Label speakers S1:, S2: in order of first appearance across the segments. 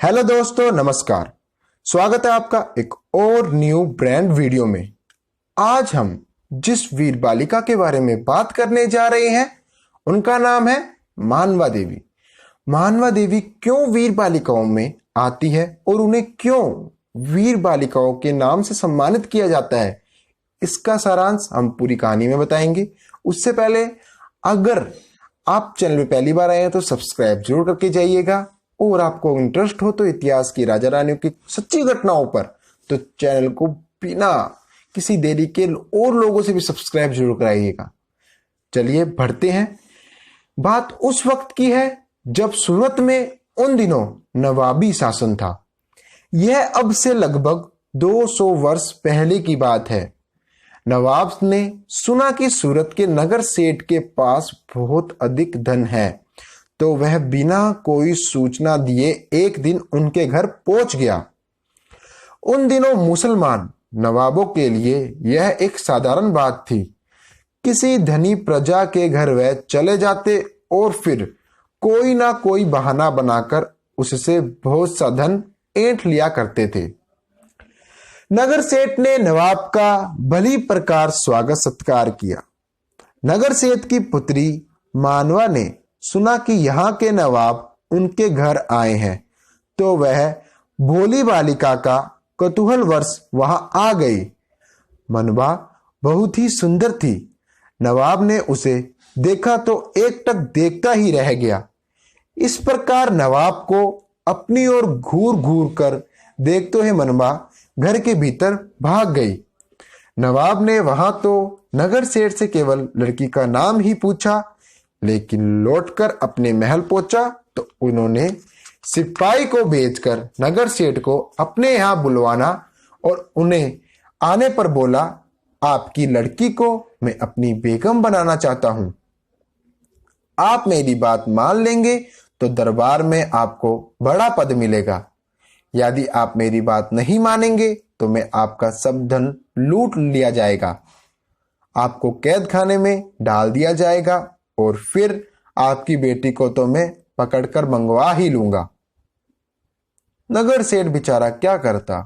S1: Hello दोस्तों, नमस्कार। स्वागत है आपका एक और न्यू ब्रांड वीडियो में। आज हम जिस वीर बालिका के बारे में बात करने जा रहे हैं उनका नाम है मानवा देवी। मानवा देवी क्यों वीर बालिकाओं में आती है और उन्हें क्यों वीर बालिकाओं के नाम से सम्मानित किया जाता है, इसका सारांश हम पूरी कहानी में बताएंगे। उससे पहले अगर आप चैनल में पहली बार आए हैं तो सब्सक्राइब जरूर करके जाइएगा, और आपको इंटरेस्ट हो तो इतिहास की राजा रानियों की सच्ची घटनाओं पर तो चैनल को बिना किसी देरी के और लोगों से भी सब्सक्राइब जरूर कराइएगा। चलिए बढ़ते हैं। बात उस वक्त की है जब सूरत में उन दिनों नवाबी शासन था। यह अब से लगभग 200 वर्ष पहले की बात है। नवाब ने सुना कि सूरत के नगर सेठ के पास बहुत अधिक धन है, तो वह बिना कोई सूचना दिए एक दिन उनके घर पहुंच गया। उन दिनों मुसलमान नवाबों के लिए यह एक साधारण बात थी। किसी धनी प्रजा के घर वह चले जाते और फिर कोई ना कोई बहाना बनाकर उससे बहुत सा धन ऐंठ लिया करते थे। नगर सेठ ने नवाब का भली प्रकार स्वागत सत्कार किया। नगर सेठ की पुत्री मानवा ने सुना कि यहाँ के नवाब उनके घर आए हैं, तो वह भोली बालिका का कौतूहलवश वहां आ गई। मनवा बहुत ही सुंदर थी। नवाब ने उसे देखा तो एकटक देखता ही रह गया। इस प्रकार नवाब को अपनी ओर घूर घूर कर देखते हुए मनवा घर के भीतर भाग गई। नवाब ने वहां तो नगर सेठ से केवल लड़की का नाम ही पूछा, लेकिन लौटकर अपने महल पहुंचा तो उन्होंने सिपाही को भेजकर नगर सेठ को अपने यहां बुलवाना और उन्हें आने पर बोला, आपकी लड़की को मैं अपनी बेगम बनाना चाहता हूं। आप मेरी बात मान लेंगे तो दरबार में आपको बड़ा पद मिलेगा। यदि आप मेरी बात नहीं मानेंगे तो मैं आपका सब धन लूट लिया जाएगा, आपको कैद खाने में डाल दिया जाएगा और फिर आपकी बेटी को तो मैं पकड़कर मंगवा ही लूंगा। नगर सेठ बेचारा क्या करता।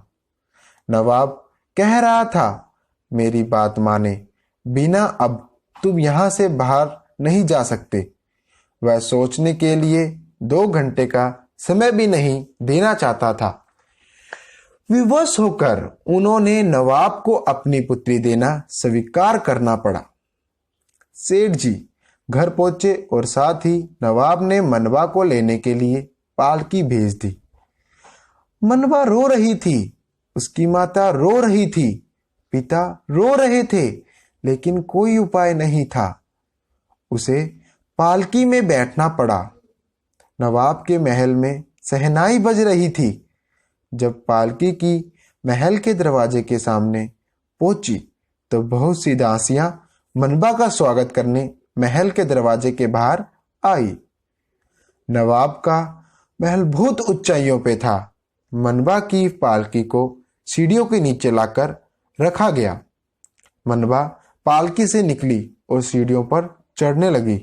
S1: नवाब कह रहा था, मेरी बात माने बिना अब तुम यहां से बाहर नहीं जा सकते। वह सोचने के लिए 2 घंटे का समय भी नहीं देना चाहता था। विवश होकर उन्होंने नवाब को अपनी पुत्री देना स्वीकार करना पड़ा। सेठ जी घर पहुंचे और साथ ही नवाब ने मनवा को लेने के लिए पालकी भेज दी। मनवा रो रही थी, उसकी माता रो रही थी, पिता रो रहे थे, लेकिन कोई उपाय नहीं था। उसे पालकी में बैठना पड़ा। नवाब के महल में शहनाई बज रही थी। जब पालकी की महल के दरवाजे के सामने पहुंची तो बहुत सी दासियां मनवा का स्वागत करने महल के दरवाजे के बाहर आई। नवाब का महल बहुत ऊंचाइयों पे था। मनवा की पालकी को सीढ़ियों के नीचे लाकर रखा गया। मनवा पालकी से निकली और सीढ़ियों पर चढ़ने लगी।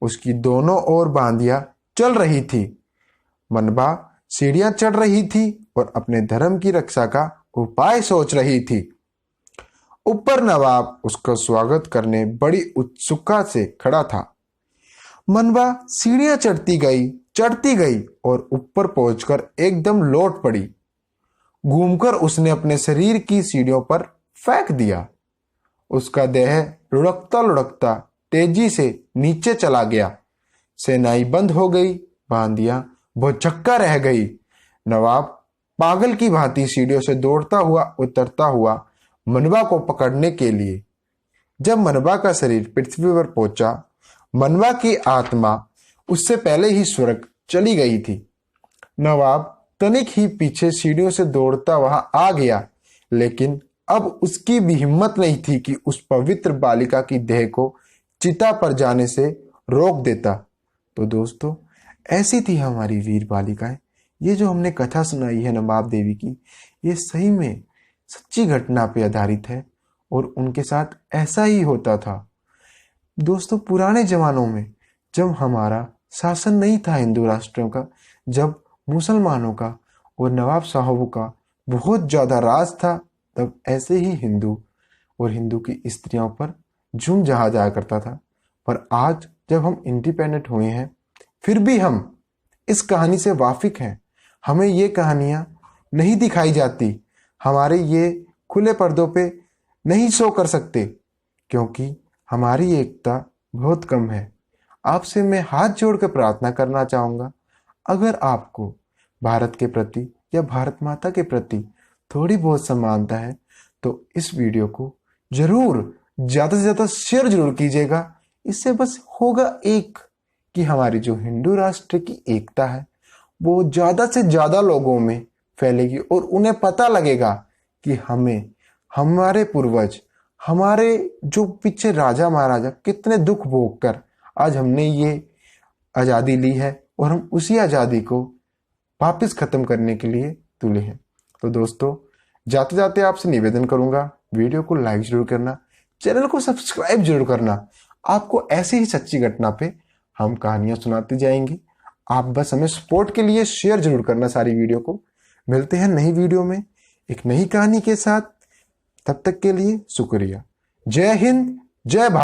S1: उसकी दोनों ओर बांधियां चल रही थी। मनवा सीढ़ियां चढ़ रही थी और अपने धर्म की रक्षा का उपाय सोच रही थी। ऊपर नवाब उसका स्वागत करने बड़ी उत्सुकता से खड़ा था। मनवा सीढ़ियां चढ़ती गई और ऊपर पहुंचकर एकदम लौट पड़ी। घूमकर उसने अपने शरीर की सीढ़ियों पर फेंक दिया। उसका देह लुढ़कता लुढ़कता तेजी से नीचे चला गया। सेनाई बंद हो गई, बांदियां भौचक्का रह गई। नवाब पागल की भांति सीढ़ियों से दौड़ता हुआ उतरता हुआ मनवा को पकड़ने के लिए। जब मनवा का शरीर पृथ्वी पर पहुंचा, मनवा की आत्मा उससे पहले ही स्वर्ग चली गई थी। नवाब तनिक ही पीछे सीढ़ियों से दौड़ता वहां आ गया, लेकिन अब उसकी भी हिम्मत नहीं थी कि उस पवित्र बालिका की देह को चिता पर जाने से रोक देता। तो दोस्तों, ऐसी थी हमारी वीर बालिकाएं। ये जो हमने कथा सुनाई है नवाब देवी की, ये सही में सच्ची घटना पे आधारित है और उनके साथ ऐसा ही होता था। दोस्तों, पुराने जमानों में जब हमारा शासन नहीं था हिंदू राष्ट्रों का, जब मुसलमानों का और नवाब साहबों का बहुत ज़्यादा राज था, तब ऐसे ही हिंदू और हिंदू की स्त्रियों पर जुल्म जहा जाया करता था। पर आज जब हम इंडिपेंडेंट हुए हैं, फिर भी हम इस कहानी से वाकिफ हैं। हमें ये कहानियाँ नहीं दिखाई जाती, हमारे ये खुले पर्दों पे नहीं शो कर सकते, क्योंकि हमारी एकता बहुत कम है। आपसे मैं हाथ जोड़ कर प्रार्थना करना चाहूँगा, अगर आपको भारत के प्रति या भारत माता के प्रति थोड़ी बहुत समानता है तो इस वीडियो को जरूर ज़्यादा से ज़्यादा शेयर जरूर कीजिएगा। इससे बस होगा एक कि हमारी जो हिंदू राष्ट्र की एकता है वो ज़्यादा से ज़्यादा लोगों में फैलेगी और उन्हें पता लगेगा कि हमें हमारे पूर्वज, हमारे जो पीछे राजा महाराजा कितने दुख भोग कर आज हमने ये आज़ादी ली है और हम उसी आज़ादी को वापस ख़त्म करने के लिए तुले हैं। तो दोस्तों, जाते जाते आपसे निवेदन करूंगा, वीडियो को लाइक जरूर करना, चैनल को सब्सक्राइब जरूर करना। आपको ऐसी ही सच्ची घटना पे हम कहानियां सुनाते जाएंगे। आप बस हमें सपोर्ट के लिए शेयर जरूर करना सारी वीडियो को। मिलते हैं नई वीडियो में एक नई कहानी के साथ, तब तक के लिए शुक्रिया। जय हिंद, जय भारत।